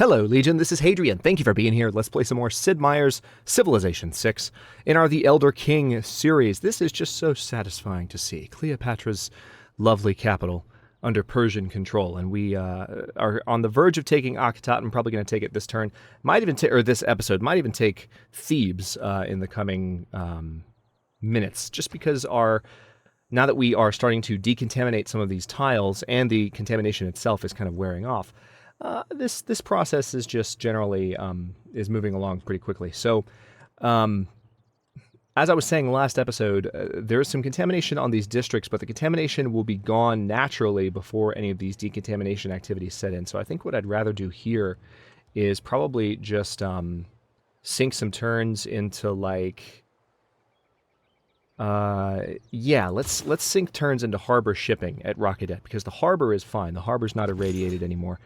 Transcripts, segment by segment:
Hello, Legion. This is Hadrian. Thank you for being here. Let's play some more Sid Meier's Civilization 6 in our The Elder King series. This is just so satisfying to see. Cleopatra's lovely capital under Persian control, and we are on the verge of taking Akhetat. I'm probably going to take it this turn. Might even or this episode might even take Thebes in the coming minutes, just because now that we are starting to decontaminate some of these tiles and the contamination itself is kind of wearing off. This process is just generally is moving along pretty quickly. So, as I was saying last episode, there is some contamination on these districts, but the contamination will be gone naturally before any of these decontamination activities set in. So I think what I'd rather do here is probably just sink some turns into like, let's sink turns into harbor shipping at Rockadet, because the harbor is fine. The harbor's not irradiated anymore.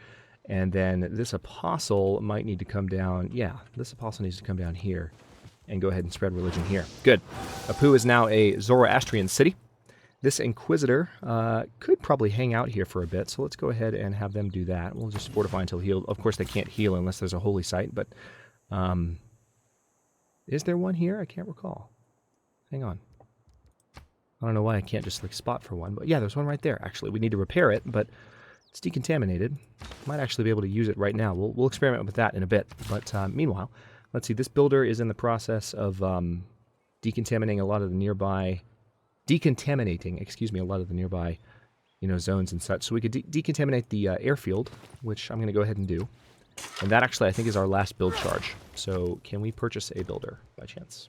And then this apostle might need to come down. Yeah, this apostle needs to come down here and go ahead and spread religion here. Good. Apu is now a Zoroastrian city. This inquisitor could probably hang out here for a bit, so let's go ahead and have them do that. We'll just fortify until healed. Of course, they can't heal unless there's a holy site, but is there one here? I can't recall. Hang on. I don't know why I can't just like spot for one, but yeah, there's one right there. Actually, we need to repair it, but it's decontaminated. Might actually be able to use it right now. We'll experiment with that in a bit. But meanwhile, let's see. This builder is in the process of decontaminating a lot of the nearby, zones and such. So we could decontaminate the airfield, which I'm going to go ahead and do. And that actually, I think, is our last build charge. So can we purchase a builder by chance?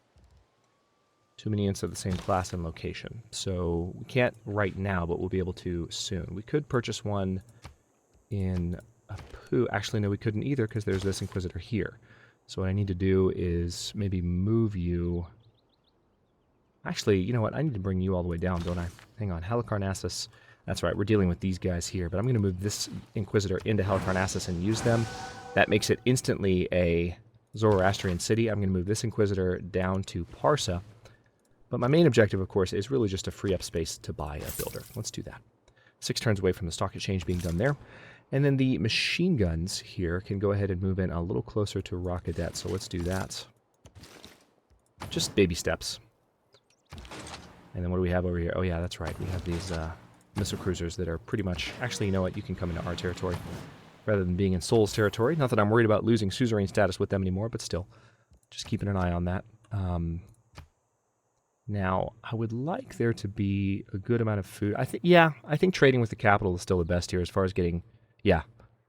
Too many units of the same class and location. So we can't right now, but we'll be able to soon. We could purchase one in Apu. Actually, no, we couldn't either because there's this Inquisitor here. So what I need to do is maybe move you. Actually, you know what? I need to bring you all the way down, don't I? Hang on. Halicarnassus. That's right. We're dealing with these guys here. But I'm going to move this Inquisitor into Halicarnassus and use them. That makes it instantly a Zoroastrian city. I'm going to move this Inquisitor down to Parsa. But my main objective, of course, is really just to free up space to buy a builder. Let's do that. 6 turns away from the stock exchange being done there. And then the machine guns here can go ahead and move in a little closer to Rockadet. So let's do that. Just baby steps. And then what do we have over here? Oh yeah, that's right. We have these missile cruisers that are pretty much... Actually, you know what? You can come into our territory rather than being in Sol's territory. Not that I'm worried about losing suzerain status with them anymore, but still. Just keeping an eye on that. Now, I would like there to be a good amount of food. I think trading with the capital is still the best here as far as getting... Yeah,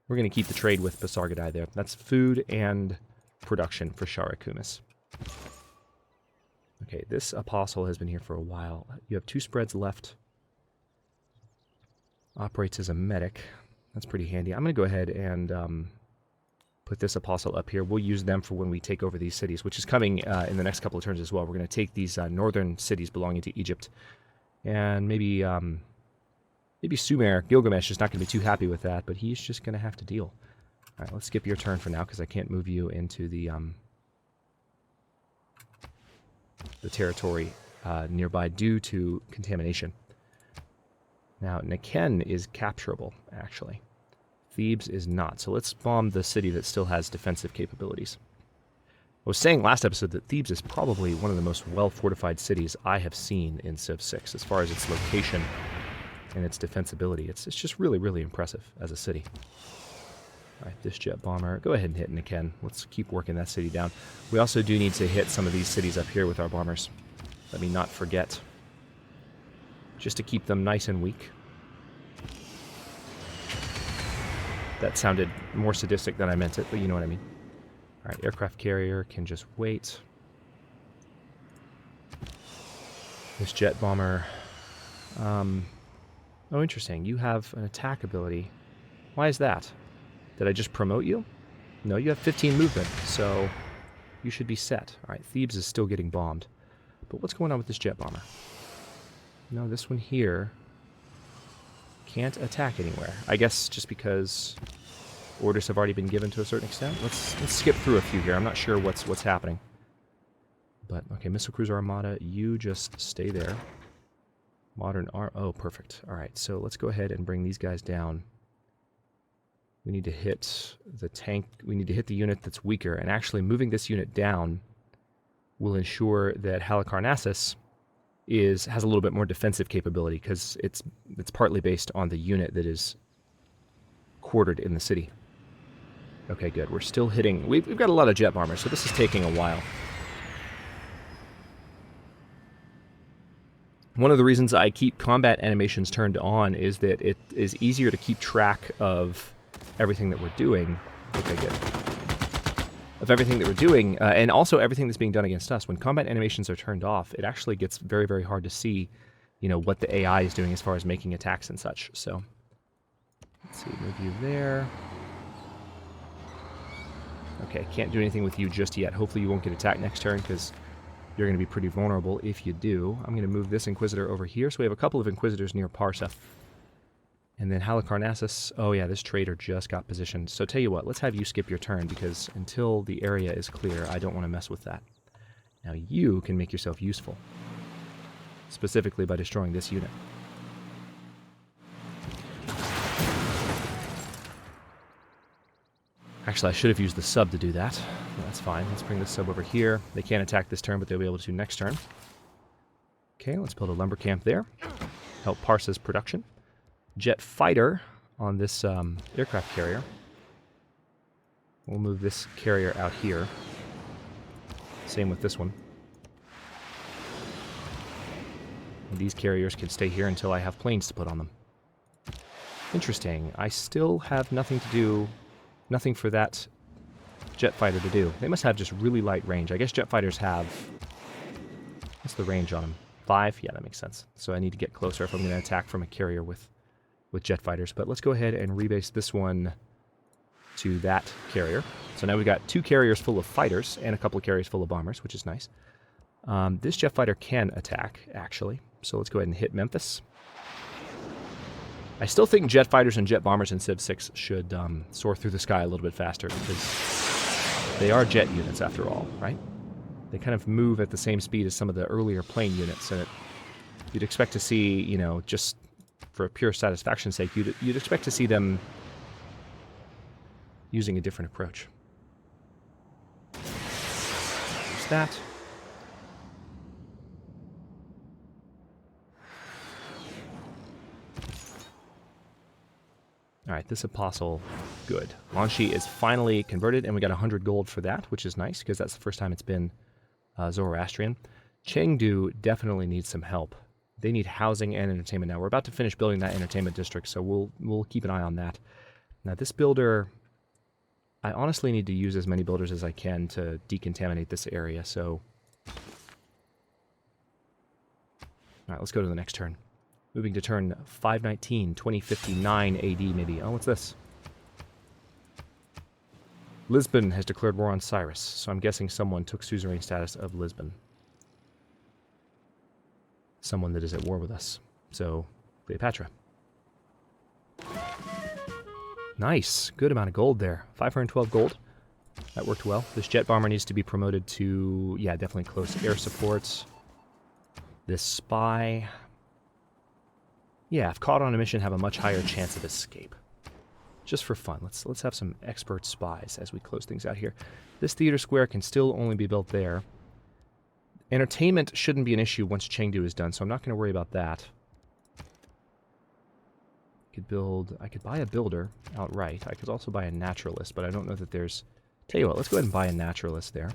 we're going to keep the trade with Basargadai there. That's food and production for Sharakumis. Okay, this apostle has been here for a while. You have 2 spreads left. Operates as a medic. That's pretty handy. I'm going to go ahead and put this apostle up here. We'll use them for when we take over these cities, which is coming in the next couple of turns as well. We're going to take these northern cities belonging to Egypt. And maybe Sumer, Gilgamesh, is not going to be too happy with that, but he's just going to have to deal. All right, let's skip your turn for now because I can't move you into the territory nearby due to contamination. Now, Neken is capturable, actually. Thebes is not, so let's bomb the city that still has defensive capabilities. I was saying last episode that Thebes is probably one of the most well-fortified cities I have seen in Civ 6 as far as its location and its defensibility. It's just really, really impressive as a city. All right, this jet bomber, go ahead and hit Neken. Let's keep working that city down. We also do need to hit some of these cities up here with our bombers. Let me not forget. Just to keep them nice and weak. That sounded more sadistic than I meant it, but you know what I mean. All right, aircraft carrier can just wait. This jet bomber. Oh, interesting. You have an attack ability. Why is that? Did I just promote you? No, you have 15 movement, so you should be set. All right, Thebes is still getting bombed. But what's going on with this jet bomber? No, this one here can't attack anywhere. I guess just because orders have already been given to a certain extent. Let's skip through a few here. I'm not sure what's happening. But, okay, Missile Cruiser Armada, you just stay there. Modern oh, perfect. All right, so let's go ahead and bring these guys down. We need to hit the tank. We need to hit the unit that's weaker. And actually moving this unit down will ensure that Halicarnassus has a little bit more defensive capability because it's partly based on the unit that is quartered in the city. Okay, good. We're still hitting... We've got a lot of jet bombers, so this is taking a while. One of the reasons I keep combat animations turned on is that it is easier to keep track of everything that we're doing. Okay, good. Of everything that we're doing, and also everything that's being done against us. When combat animations are turned off, it actually gets very, very hard to see, what the AI is doing as far as making attacks and such. So, let's see, move you there. Okay, can't do anything with you just yet. Hopefully you won't get attacked next turn, because you're going to be pretty vulnerable if you do. I'm going to move this Inquisitor over here. So we have a couple of Inquisitors near Parsa. And then Halicarnassus, oh yeah, this traitor just got positioned. So tell you what, let's have you skip your turn, because until the area is clear, I don't want to mess with that. Now you can make yourself useful, specifically by destroying this unit. Actually, I should have used the sub to do that. That's fine. Let's bring this sub over here. They can't attack this turn, but they'll be able to next turn. Okay, let's build a lumber camp there. Help Parsa's production. Jet fighter on this aircraft carrier. We'll move this carrier out here. Same with this one. And these carriers can stay here until I have planes to put on them. Interesting. I still have nothing for that jet fighter to do. They must have just really light range. I guess jet fighters have... What's the range on them? 5? Yeah, that makes sense. So I need to get closer if I'm going to attack from a carrier with jet fighters. But let's go ahead and rebase this one to that carrier. So now we've got 2 carriers full of fighters and a couple of carriers full of bombers, which is nice. This jet fighter can attack, actually. So let's go ahead and hit Memphis. I still think jet fighters and jet bombers in Civ 6 should soar through the sky a little bit faster, because they are jet units after all, right? They kind of move at the same speed as some of the earlier plane units, and you'd expect to see, just for pure satisfaction's sake, you'd expect to see them using a different approach. There's that. Alright, this Apostle, good. Lanshi is finally converted, and we got 100 gold for that, which is nice, because that's the first time it's been Zoroastrian. Chengdu definitely needs some help. They need housing and entertainment now. We're about to finish building that entertainment district, so we'll keep an eye on that. Now, this builder... I honestly need to use as many builders as I can to decontaminate this area, so... Alright, let's go to the next turn. Moving to turn 519, 2059 AD maybe. Oh, what's this? Lisbon has declared war on Cyrus, so I'm guessing someone took suzerain status of Lisbon. Someone that is at war with us. So, Cleopatra. Nice. Good amount of gold there. 512 gold. That worked well. This jet bomber needs to be promoted to, yeah, definitely close air supports. This spy... Yeah, if caught on a mission, have a much higher chance of escape. Just for fun, let's have some expert spies as we close things out here. This theater square can still only be built there. Entertainment shouldn't be an issue once Chengdu is done, so I'm not going to worry about that. I could buy a builder outright. I could also buy a naturalist, but I don't know that there's... Tell you what, let's go ahead and buy a naturalist there,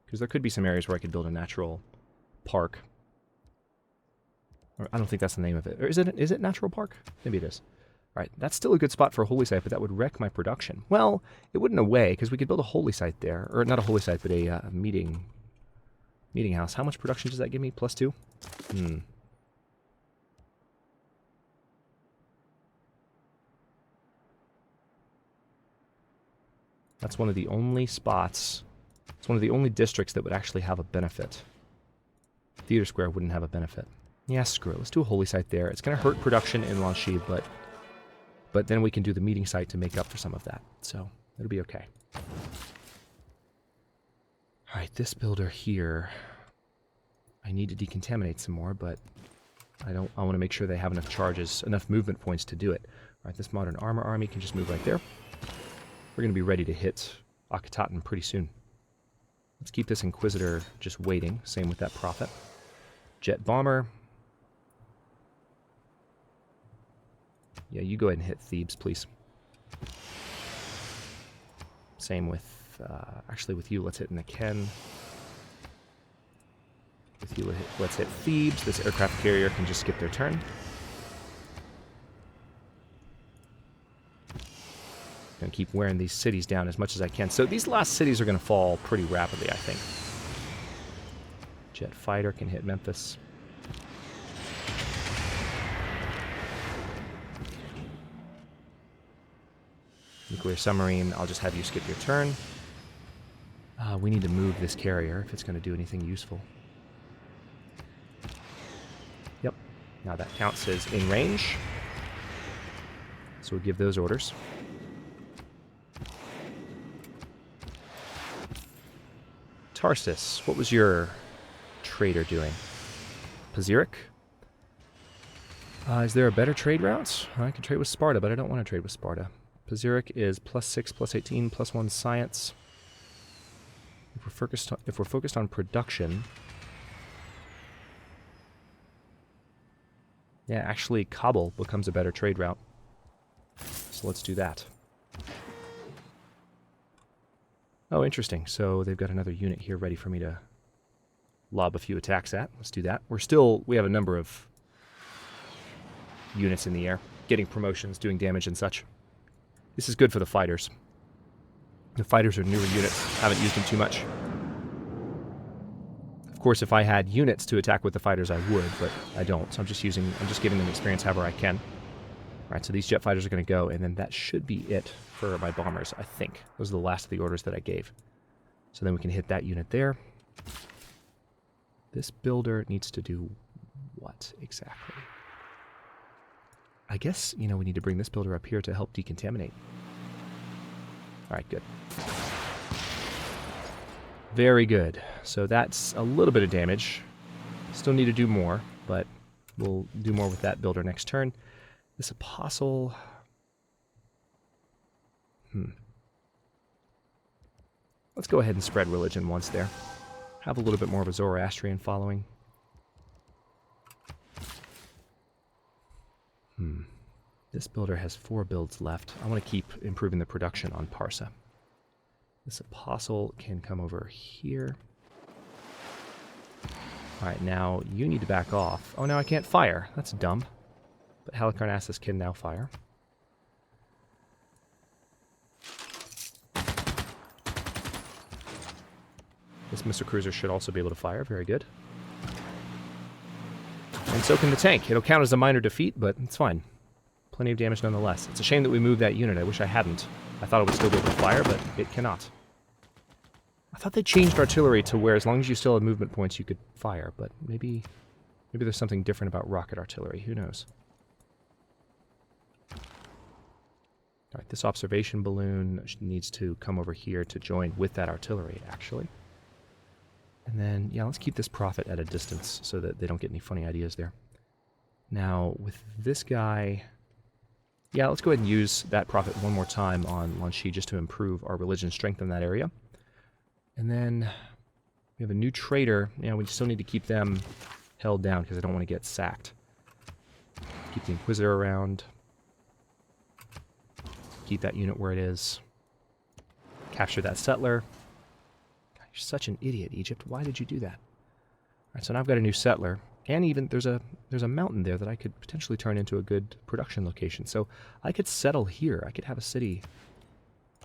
because there could be some areas where I could build a natural park. I don't think that's the name of it. Or is it Natural Park? Maybe it is. All right, that's still a good spot for a holy site, but that would wreck my production. Well, it wouldn't in a way, because we could build a holy site there. Or not a holy site, but a meeting house. How much production does that give me? +2? That's one of the only spots. It's one of the only districts that would actually have a benefit. Theater Square wouldn't have a benefit. Yeah, screw it. Let's do a holy site there. It's going to hurt production in Lanshi, but then we can do the meeting site to make up for some of that. So it'll be okay. All right, this builder here, I need to decontaminate some more, but I want to make sure they have enough charges, enough movement points to do it. All right, this modern armor army can just move right there. we're going to be ready to hit Akhetaten pretty soon. Let's keep this Inquisitor just waiting. Same with that Prophet. Jet Bomber. Yeah, you go ahead and hit Thebes, please. Same with, actually with you, let's hit Niken. With you, let's hit Thebes. This aircraft carrier can just skip their turn. Gonna keep wearing these cities down as much as I can. So these last cities are gonna fall pretty rapidly, I think. Jet Fighter can hit Memphis. Nuclear Submarine, I'll just have you skip your turn. We need to move this carrier if it's going to do anything useful. Yep. Now that counts as in range. So we'll give those orders. Tarsus, what was your trader doing? Pazyrik? Is there a better trade route? I can trade with Sparta, but I don't want to trade with Sparta. Pazyrik is +6, +18, +1 science. If we're focused on production, yeah, actually Kabul becomes a better trade route. So let's do that. Oh, interesting. So they've got another unit here ready for me to lob a few attacks at. Let's do that. We have a number of units in the air, getting promotions, doing damage and such. This is good for the fighters. The fighters are newer units, haven't used them too much. Of course, if I had units to attack with the fighters, I would, but I don't. So I'm just giving them experience however I can. All right, so these jet fighters are going to go, and then that should be it for my bombers, I think. Those are the last of the orders that I gave. So then we can hit that unit there. This builder needs to do what exactly? I guess, we need to bring this builder up here to help decontaminate. All right, good. Very good. So that's a little bit of damage. Still need to do more, but we'll do more with that builder next turn. This Apostle... Let's go ahead and spread religion once there. Have a little bit more of a Zoroastrian following. This builder has 4 builds left. I want to keep improving the production on Parsa. This Apostle can come over here. Alright, now you need to back off. Oh, now I can't fire. That's dumb. But Halicarnassus can now fire. This missile cruiser should also be able to fire. Very good. And so can the tank. It'll count as a minor defeat, but it's fine. Plenty of damage nonetheless. It's a shame that we moved that unit. I wish I hadn't. I thought it would still be able to fire, but it cannot. I thought they changed artillery to where as long as you still had movement points, you could fire, but maybe there's something different about rocket artillery. Who knows? Alright, this observation balloon needs to come over here to join with that artillery, actually. And then, yeah, let's keep this Prophet at a distance so that they don't get any funny ideas there. Now, with this guy... Yeah, let's go ahead and use that Prophet one more time on Lanchi just to improve our religion strength in that area. And then we have a new trader. We still need to keep them held down because I don't want to get sacked. Keep the Inquisitor around. Keep that unit where it is. Capture that settler. God, you're such an idiot, Egypt. Why did you do that? All right, so now I've got a new settler. And even there's a mountain there that I could potentially turn into a good production location. So I could settle here. I could have a city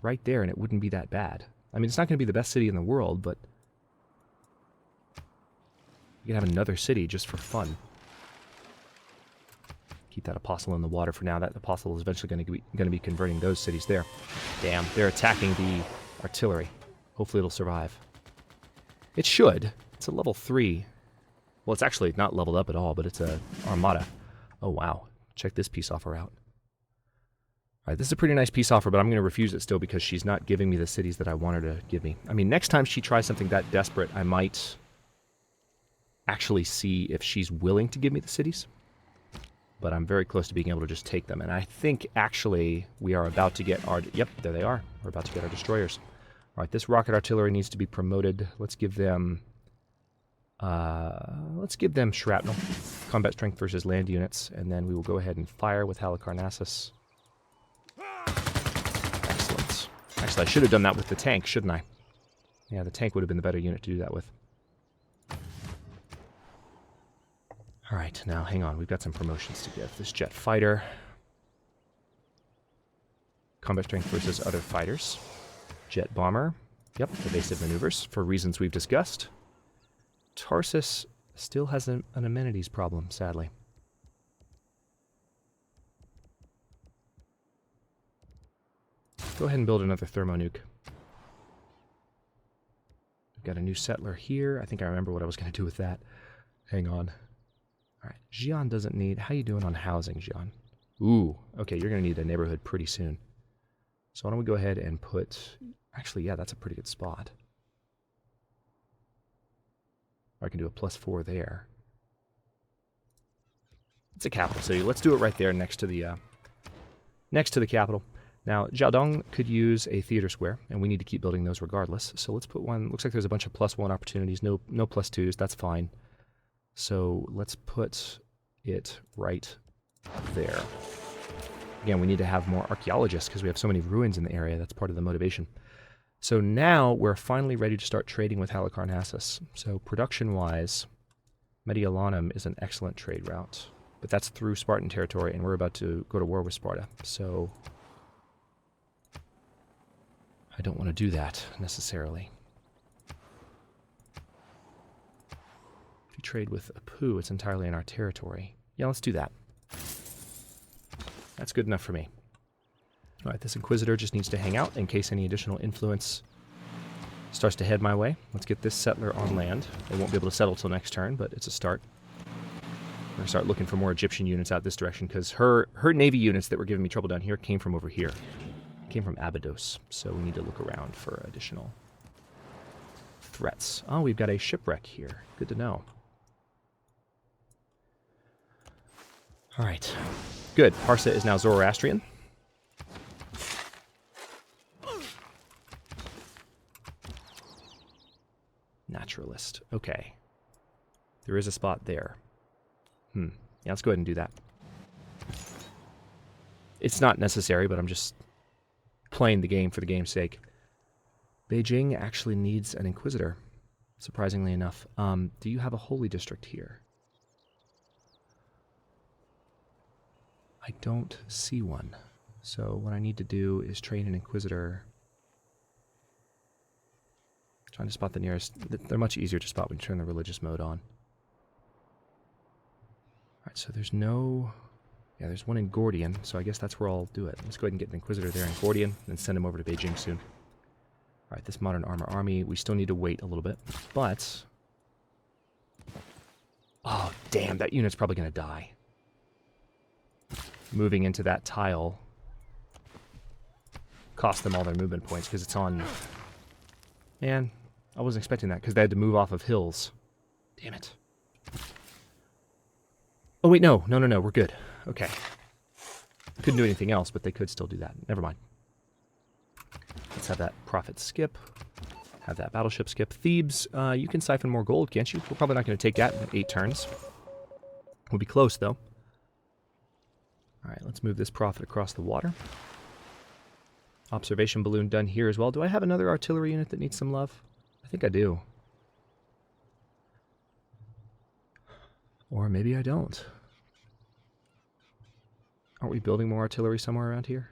right there and it wouldn't be that bad. I mean, it's not going to be the best city in the world, but you can have another city just for fun. Keep that Apostle in the water for now. That Apostle is eventually going to be converting those cities there. Damn, they're attacking the artillery. Hopefully it'll survive. It should. It's a level 3. Well, it's actually not leveled up at all, but it's a Armada. Oh, wow. Check this peace offer out. All right, this is a pretty nice peace offer, but I'm going to refuse it still because she's not giving me the cities that I want her to give me. I mean, next time she tries something that desperate, I might actually see if she's willing to give me the cities. But I'm very close to being able to just take them. And I think, actually, we are about to get our... Yep, there they are. We're about to get our destroyers. All right, this rocket artillery needs to be promoted. Let's give them shrapnel. Combat strength versus land units, and then we will go ahead and fire with Halicarnassus. Excellent. Actually, I should have done that with the tank, shouldn't I? Yeah, the tank would have been the better unit to do that with. All right, now hang on. We've got some promotions to give. This jet fighter. Combat strength versus other fighters. Jet bomber. Yep, evasive maneuvers for reasons we've discussed. Tarsus still has an amenities problem, sadly. Go ahead and build another thermonuke. We've got a new settler here. I think I remember what I was going to do with that. Hang on. All right, Xi'an doesn't need... How you doing on housing, Xi'an? Ooh, okay, you're going to need a neighborhood pretty soon. So why don't we go ahead and put... Actually, yeah, that's a pretty good spot. I can do a +4 there. It's a capital city. Let's do it right there next to the capital. Now, Jiaodong could use a theater square, and we need to keep building those regardless. So let's put one. Looks like there's a bunch of +1 opportunities. No +2s. That's fine. So let's put it right there. Again, we need to have more archaeologists because we have so many ruins in the area. That's part of the motivation. So now we're finally ready to start trading with Halicarnassus. So production-wise, Mediolanum is an excellent trade route. But that's through Spartan territory, and we're about to go to war with Sparta. So I don't want to do that, necessarily. If you trade with Apu, it's entirely in our territory. Yeah, let's do that. That's good enough for me. All right, this Inquisitor just needs to hang out in case any additional influence starts to head my way. Let's get this settler on land. They won't be able to settle till next turn, but it's a start. We're going to start looking for more Egyptian units out this direction, because her navy units that were giving me trouble down here came from over here. Came from Abydos, so we need to look around for additional threats. Oh, we've got a shipwreck here. Good to know. All right. Good. Parsa is now Zoroastrian. Naturalist. Okay. There is a spot there. Yeah, let's go ahead and do that. It's not necessary, but I'm just playing the game for the game's sake. Beijing actually needs an Inquisitor, surprisingly enough. Do you have a holy district here? I don't see one. So what I need to do is train an Inquisitor. Trying to spot the nearest. They're much easier to spot when you turn the religious mode on. Alright, so there's no... Yeah, there's one in Gordian, so I guess that's where I'll do it. Let's go ahead and get an Inquisitor there in Gordian, and send him over to Beijing soon. Alright, this modern armor army, we still need to wait a little bit, but... Oh, damn, that unit's probably going to die. Moving into that tile cost them all their movement points, because it's on... Man, I wasn't expecting that, because they had to move off of hills. Damn it. Oh, wait, no, we're good. Okay. Couldn't do anything else, but they could still do that. Never mind. Let's have that prophet skip. Have that battleship skip. Thebes, you can siphon more gold, can't you? We're probably not going to take that in 8 turns. We'll be close, though. Alright, let's move this prophet across the water. Observation balloon done here as well. Do I have another artillery unit that needs some love? I think I do. Or maybe I don't. Aren't we building more artillery somewhere around here?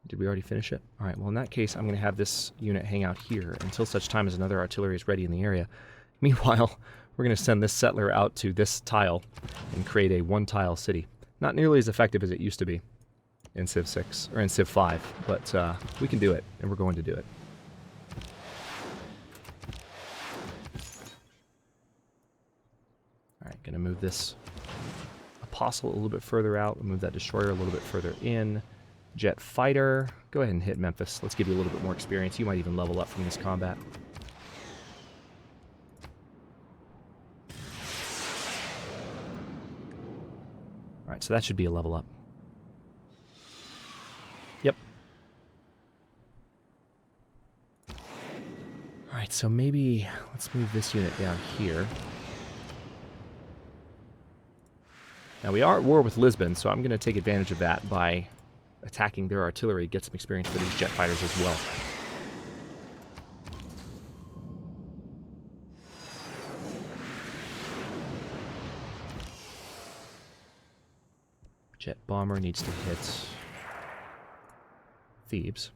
Did we already finish it? Alright, well in that case, I'm going to have this unit hang out here until such time as another artillery is ready in the area. Meanwhile, we're going to send this settler out to this tile and create a one-tile city. Not nearly as effective as it used to be in Civ 6, or in Civ 5, but we can do it, and we're going to do it. Alright, going to move this Apostle a little bit further out, we'll move that Destroyer a little bit further in. Jet Fighter, go ahead and hit Memphis. Let's give you a little bit more experience. You might even level up from this combat. Alright, so that should be a level up. Yep. Alright, so maybe let's move this unit down here. Now, we are at war with Lisbon, so I'm going to take advantage of that by attacking their artillery, get some experience for these jet fighters as well. Jet bomber needs to hit Thebes.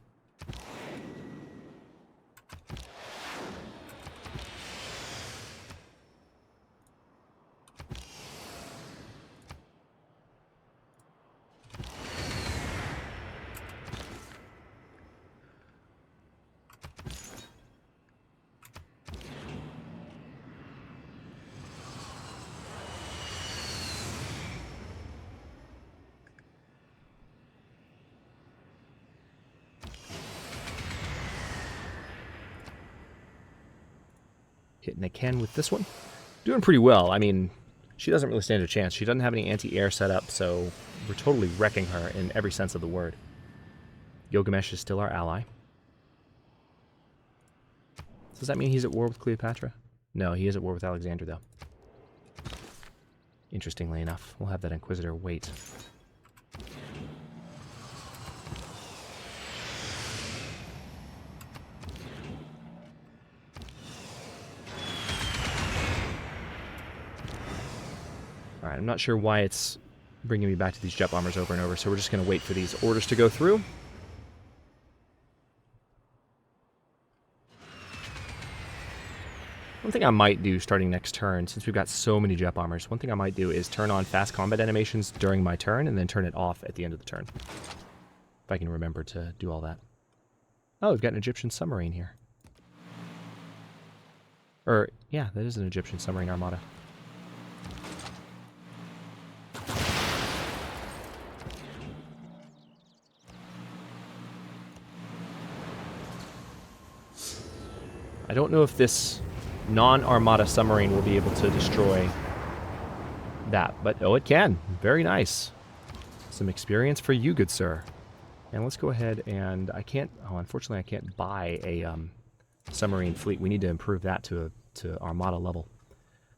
Hitting a Ken with this one. Doing pretty well. I mean, she doesn't really stand a chance. She doesn't have any anti-air set up, so we're totally wrecking her in every sense of the word. Gilgamesh is still our ally. Does that mean he's at war with Cleopatra? No, he is at war with Alexander, though. Interestingly enough, we'll have that Inquisitor wait. Alright, I'm not sure why it's bringing me back to these jet bombers over and over, so we're just going to wait for these orders to go through. One thing I might do starting next turn, since we've got so many jet bombers, one thing I might do is turn on fast combat animations during my turn and then turn it off at the end of the turn. If I can remember to do all that. Oh, we've got an Egyptian submarine here. Or, yeah, that is an Egyptian submarine armada. I don't know if this non-armada submarine will be able to destroy that, but oh, it can. Very nice. Some experience for you, good sir. And let's go ahead and unfortunately I can't buy a submarine fleet. We need to improve that to armada level.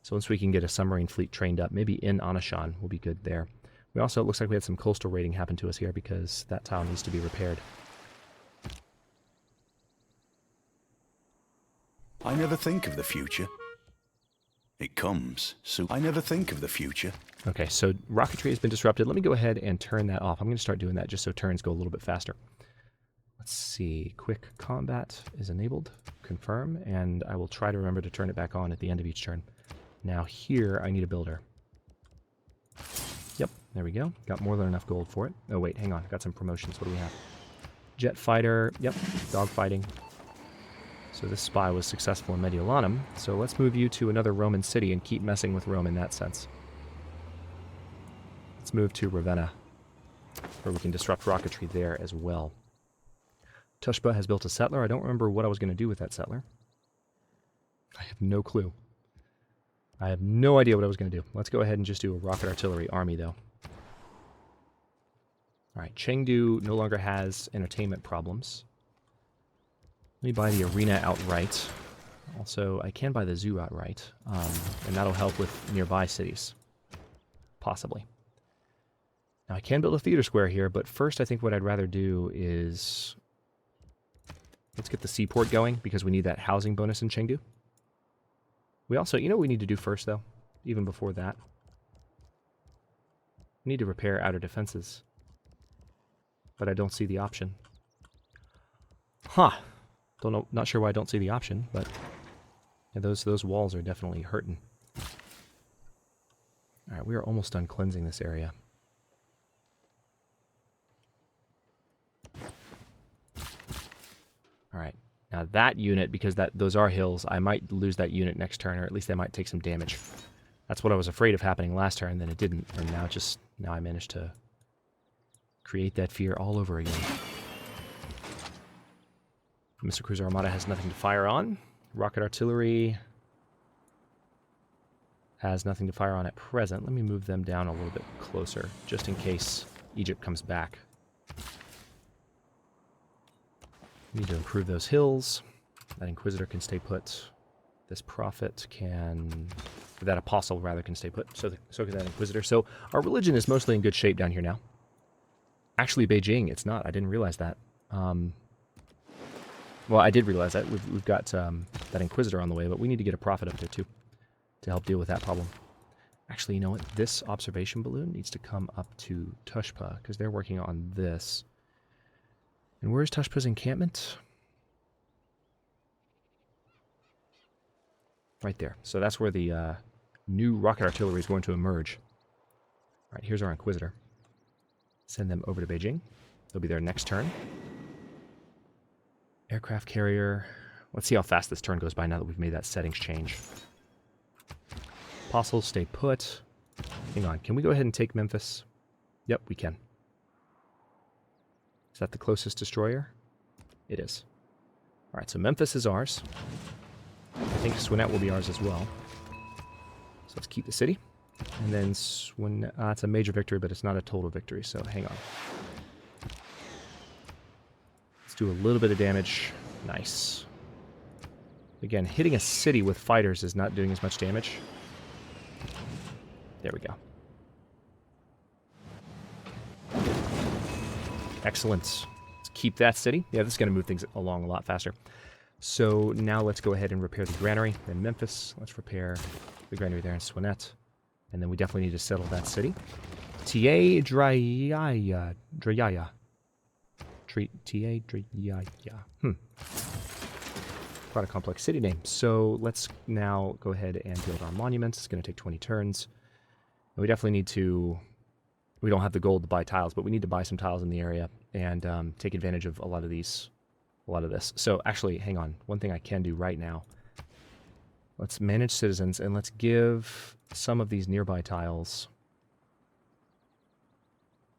So once we can get a submarine fleet trained up, maybe in Anashan will be good there. We also, it looks like we had some coastal raiding happen to us here because that tile needs to be repaired. I never think of the future. It comes, so I never think of the future. Okay, so rocketry has been disrupted. Let me go ahead and turn that off. I'm going to start doing that just so turns go a little bit faster. Let's see. Quick combat is enabled. Confirm, and I will try to remember to turn it back on at the end of each turn. Now here, I need a builder. Yep, there we go. Got more than enough gold for it. Oh wait, hang on. Got some promotions. What do we have? Jet fighter. Yep, dogfighting. So this spy was successful in Mediolanum, so let's move you to another Roman city and keep messing with Rome in that sense. Let's move to Ravenna, where we can disrupt rocketry there as well. Tushpa has built a settler. I don't remember what I was going to do with that settler. I have no clue. I have no idea what I was going to do. Let's go ahead and just do a rocket artillery army, though. Alright, Chengdu no longer has entertainment problems. Let me buy the arena outright. Also, I can buy the zoo outright, and that'll help with nearby cities. Possibly. Now, I can build a theater square here, but first I think what I'd rather do is... let's get the seaport going, because we need that housing bonus in Chengdu. We also, you know what we need to do first, though? Even before that. We need to repair outer defenses. But I don't see the option. Huh. Don't know, not sure why I don't see the option, but yeah, those walls are definitely hurting. Alright, we are almost done cleansing this area. Alright, now that unit, because those are hills, I might lose that unit next turn, or at least they might take some damage. That's what I was afraid of happening last turn, then it didn't, and now I managed to create that fear all over again. Mr. Cruiser Armada has nothing to fire on. Rocket Artillery has nothing to fire on at present. Let me move them down a little bit closer, just in case Egypt comes back. Need to improve those hills. That Inquisitor can stay put. This Prophet can... That Apostle, rather, can stay put. So can that Inquisitor. So our religion is mostly in good shape down here now. Actually, Beijing, it's not. I didn't realize that. Well, I did realize that. We've got that Inquisitor on the way, but we need to get a Prophet up there, too, to help deal with that problem. Actually, you know what? This observation balloon needs to come up to Tushpa, because they're working on this. And where's Tushpa's encampment? Right there. So that's where the new rocket artillery is going to emerge. All right, here's our Inquisitor. Send them over to Beijing. They'll be there next turn. Aircraft carrier. Let's see how fast this turn goes by now that we've made that settings change. Apostles, stay put. Hang on, can we go ahead and take Memphis? Yep, we can. Is that the closest destroyer? It is. All right, so Memphis is ours. I think Swinet will be ours as well. So let's keep the city. And then it's a major victory, but it's not a total victory, so hang on. Let's do a little bit of damage. Nice. Again, hitting a city with fighters is not doing as much damage. There we go. Excellent. Let's keep that city. Yeah, this is going to move things along a lot faster. So now let's go ahead and repair the granary. Then Memphis, let's repair the granary there in Swinet. And then we definitely need to settle that city. T.A. Drayaya. T.A. Drayaya. Quite a complex city name. So let's now go ahead and build our monuments. It's going to take 20 turns. And we definitely need to... We don't have the gold to buy tiles, but we need to buy some tiles in the area and take advantage of a lot of this. So actually, hang on. One thing I can do right now. Let's manage citizens, and let's give some of these nearby tiles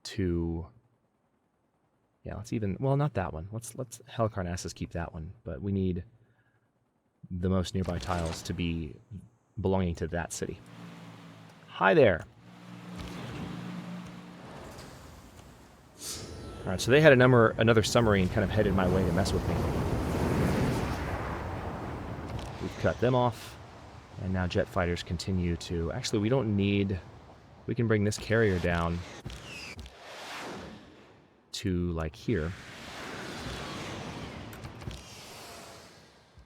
to... Yeah, let's even... Well, not that one. Let's Helicarnassus keep that one, but we need the most nearby tiles to be belonging to that city. Hi there! Alright, so they had another submarine kind of headed my way to mess with me. We've cut them off, and now jet fighters continue to... Actually, we don't need... We can bring this carrier down to, like, here.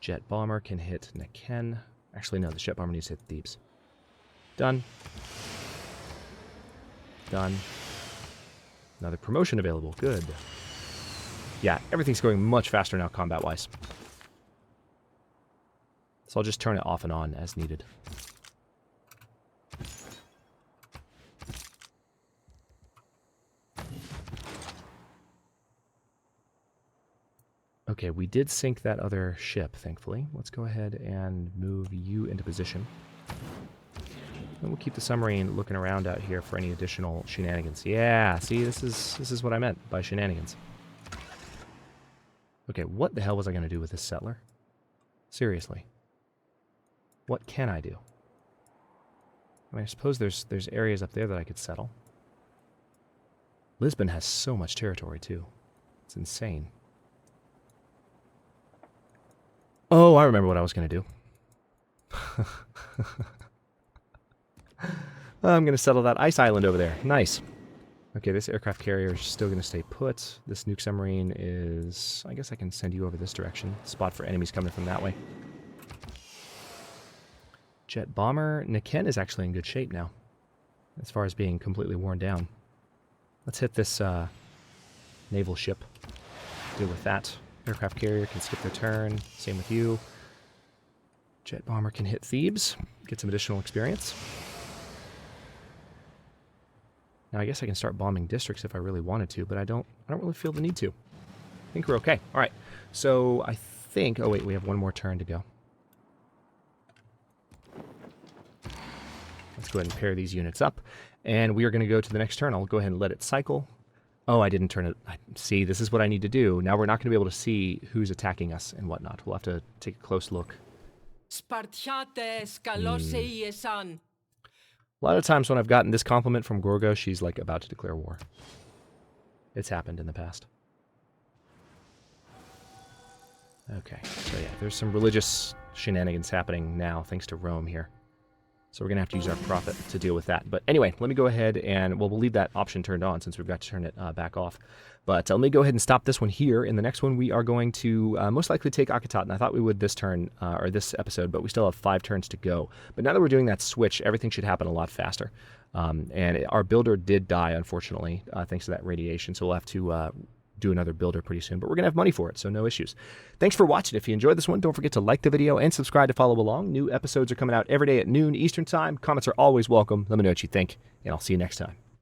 Jet bomber can hit Naken. Actually, no, the jet bomber needs to hit Thebes. Done. Done. Another promotion available. Good. Yeah, everything's going much faster now combat-wise. So I'll just turn it off and on as needed. Okay, we did sink that other ship, thankfully. Let's go ahead and move you into position. And we'll keep the submarine looking around out here for any additional shenanigans. Yeah, see, this is what I meant by shenanigans. Okay, what the hell was I going to do with this settler? Seriously. What can I do? I mean, I suppose there's areas up there that I could settle. Lisbon has so much territory, too. It's insane. Oh, I remember what I was going to do. I'm going to settle that ice island over there. Nice. Okay, this aircraft carrier is still going to stay put. This nuke submarine is... I guess I can send you over this direction. Spot for enemies coming from that way. Jet bomber. Naken is actually in good shape now, as far as being completely worn down. Let's hit this naval ship. Deal with that. Aircraft carrier can skip their turn. Same with you. Jet bomber can hit Thebes. Get some additional experience. Now I guess I can start bombing districts if I really wanted to, but I don't really feel the need to. I think we're okay. All right. So I think... Oh, wait. We have one more turn to go. Let's go ahead and pair these units up. And we are going to go to the next turn. I'll go ahead and let it cycle. Oh, I didn't turn it... See, this is what I need to do. Now we're not going to be able to see who's attacking us and whatnot. We'll have to take a close look. A lot of times when I've gotten this compliment from Gorgo, she's like about to declare war. It's happened in the past. Okay, so yeah, there's some religious shenanigans happening now, thanks to Rome here. So we're going to have to use our profit to deal with that. But anyway, let me go ahead and, well, we'll leave that option turned on since we've got to turn it back off. But let me go ahead and stop this one here. In the next one, we are going to most likely take Akhenaten. I thought we would this turn, or this episode, but we still have 5 turns to go. But now that we're doing that switch, everything should happen a lot faster. And our builder did die, unfortunately, thanks to that radiation. So we'll have to do another builder pretty soon, but we're gonna have money for it, so no issues. Thanks for watching. If you enjoyed this one, don't forget to like the video and subscribe to follow along. New episodes are coming out every day at noon Eastern time. Comments are always welcome. Let me know what you think, and I'll see you next time.